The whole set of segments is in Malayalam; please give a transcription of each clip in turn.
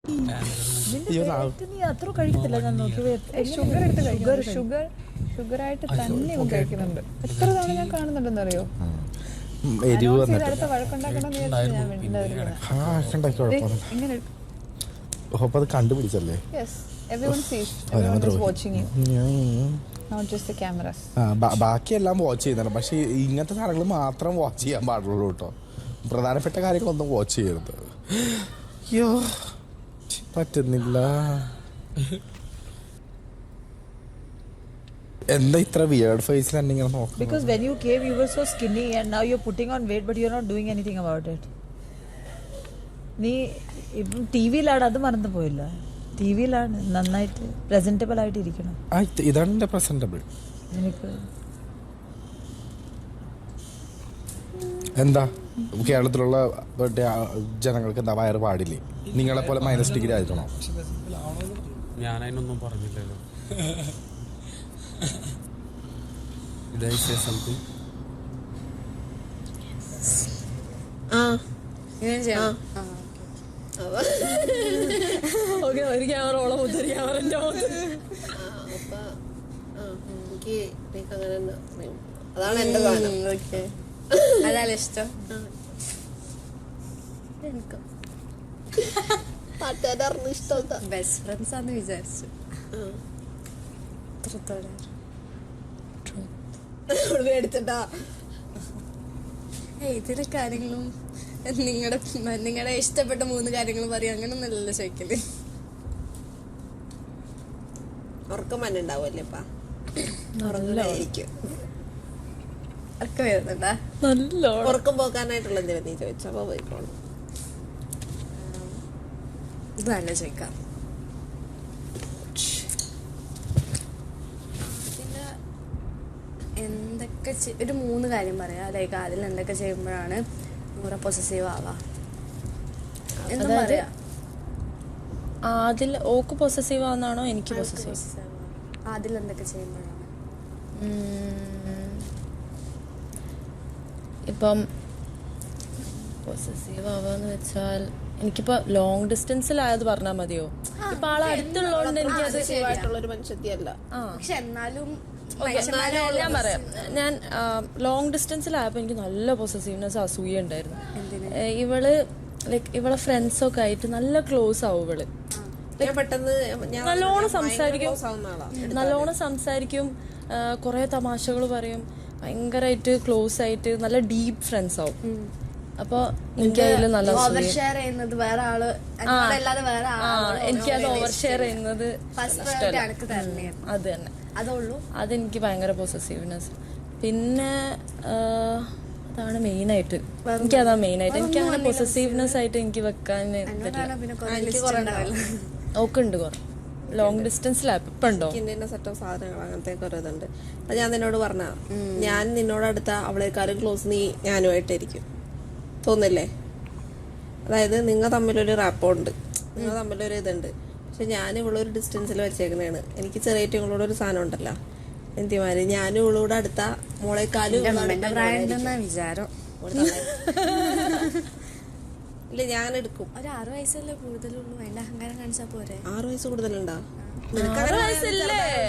നീ അത്ര കഴിക്കത്തില്ല. ഞാൻ ഷുഗറായിട്ട് തന്നെ ഇവൻ കഴിക്കുന്നുണ്ട്. എത്ര തവണ ഞാൻ കാണുന്നുണ്ടെന്നറിയോ? അടുത്ത വഴക്കുണ്ടാക്കണമെന്ന് കണ്ടുപിടിച്ചല്ലേ. ബാക്കിയെല്ലാം വാച്ച് ചെയ്യുന്നുണ്ട്, പക്ഷെ ഇങ്ങനത്തെ കാര്യങ്ങൾ മാത്രം വാച്ച് ചെയ്യാൻ പാടുള്ളൂ കേട്ടോ. പ്രധാനപ്പെട്ട കാര്യങ്ങളൊന്നും വാച്ച് ചെയ്യരുത്. അയ്യോ പറ്റുന്നില്ല. എന്താ ഇത്ര വിയേർഡ് ഫേസിൽ എന്നെ ഇങ്ങനെ നോക്കുന്നത്? Because when you came you were so skinny and now you're putting on weight but you're not doing anything about it. നീ ഇപ്പം ടി വിയിലാണ്, അത് മറന്നു പോയില്ല. ടി വിയിലാണ് നന്നായിട്ട് പ്രസന്റബിൾ ആയിട്ട് ഇരിക്കണം. ഇതാണ് എന്റെ പ്രസന്റബിൾ. എനിക്ക് എന്താ കേരളത്തിലുള്ള ജനങ്ങൾക്ക് എന്താ വയറ് പാടില്ലേ? നിങ്ങളെ പോലെ -डिग्री ആയിരിക്കണോ? ഞാൻ അതിനൊന്നും പറഞ്ഞില്ലല്ലോ. ഒരു ക്യാമറ ഓളം ഒരു ക്യാമറ അതാണ് എന്റെ സാധനം. അതാണ് ഇഷ്ടം. ബെസ്റ്റ് ഫ്രണ്ട്സ് ആണെന്ന് വിചാരിച്ചു. ഇതിലെ കാര്യങ്ങളും നിങ്ങളുടെ ഇഷ്ടപ്പെട്ട 3 കാര്യങ്ങളും പറയും, അങ്ങനൊന്നല്ലല്ലോ ചോദിക്കല്. ഉറക്കം മനുണ്ടാവുമല്ലേ? ഒക്കെ വരുന്നുണ്ടാ? ഉറക്കം പോക്കാനായിട്ടുള്ള എന്തെങ്കിലും നീ ചോദിച്ചോ, അപ്പൊ പോയിക്കോളൂ. ഇത് നല്ല ചോദിക്കാം. പിന്നെ എന്തൊക്കെ ഒരു 3 കാര്യം പറയാം. ലൈക്ക് അതിൽ എന്തൊക്കെ ചെയ്യുമ്പോഴാണ് നൂറ പൊസസീവ് ആവാ? എന്താ പറയാ? അതിൽ ഓക്ക് പൊസസീവ് ആവുന്നാണോ എനിക്ക് പൊസസീവ്? അതിൽ എന്തൊക്കെ ചെയ്യുമ്പോഴാണ്? ഇപ്പം പൊസസീവ് ആവാന്ന് വെച്ചാൽ എനിക്കിപ്പോ ലോങ് ഡിസ്റ്റൻസിലായത് പറഞ്ഞാൽ മതിയോ? ഇപ്പൊ ആളെ അടുത്തുള്ളതുകൊണ്ട് എനിക്കത് മനുഷ്യത്തിയല്ല. പക്ഷെ എന്നാലും ഞാൻ പറയാം, ഞാൻ ലോങ് ഡിസ്റ്റൻസിലായപ്പോ എനിക്ക് നല്ല പൊസസീവ്നെസ്, അസൂയ ഉണ്ടായിരുന്നു. ഇവളെ ഫ്രണ്ട്സൊക്കെ ആയിട്ട് നല്ല ക്ലോസ് ആവും. ഇവള് നല്ലോണം സംസാരിക്കും, കൊറേ തമാശകൾ പറയും, ഭയങ്കരമായിട്ട് ക്ലോസ് ആയിട്ട് നല്ല ഡീപ്പ് ഫ്രണ്ട്സ് ആവും. അപ്പൊ എനിക്ക് അതിൽ നല്ല ഓവർ ഷെയർ ചെയ്യുന്നത് വേറെ ആള് എനിക്കത് ഓവർ ഷെയർ ചെയ്യുന്നത് അത് തന്നെ. അതുള്ളൂ. അതെനിക്ക് ഭയങ്കര പൊസസീവ്നെസ്. പിന്നെ അതാണ് മെയിനായിട്ട്, എനിക്കതാ മെയിനായിട്ട്. എനിക്ക് അങ്ങനെ പൊസസീവ്നെസ് ആയിട്ട് എനിക്ക് വെക്കാൻ നോക്കുന്നുണ്ട്. കുറെ ലോങ് ഡിസ്റ്റൻസിലായപ്പോ ഇപ്പൊ ഉണ്ടോ സെറ്റ് ഓഫ് സാധനങ്ങൾ അങ്ങനത്തെ കുറെ ഇതുണ്ട്. അത് ഞാൻ നിന്നോട് പറഞ്ഞ, ഞാൻ നിന്നോട് അടുത്ത അവളെക്കാളും ക്ലോസ് നീ ഞാനുമായിട്ടായിരിക്കും, തോന്നില്ലേ? അതായത് നിങ്ങൾ തമ്മിലൊരു റാപ്പുണ്ട്, നിങ്ങൾ തമ്മിലൊരു ഇതുണ്ട്. പക്ഷെ ഞാൻ ഇവളൊരു ഡിസ്റ്റൻസിൽ വെച്ചേക്കണേണ്. എനിക്ക് ചെറിയായിട്ട് ഇവളോടൊരു സാധനം ഉണ്ടല്ലോ, എന്തിമാര് ഞാനും ഇവളോട് അടുത്ത മോളെക്കാളും വിചാരം ഇല്ല. ഞാൻ എടുക്കും. ഒരു 6 വയസ്സല്ലേ കൂടുതലുള്ളൂ, അതിന്റെ അഹങ്കാരം കാണിച്ചാ പോരെ? 6 വയസ്സ് കൂടുതലുണ്ടോ?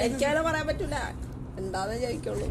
എനിക്കങ്ങനെ പറയാൻ പറ്റൂല, എന്താന്ന് ചോദിക്കുള്ളൂ.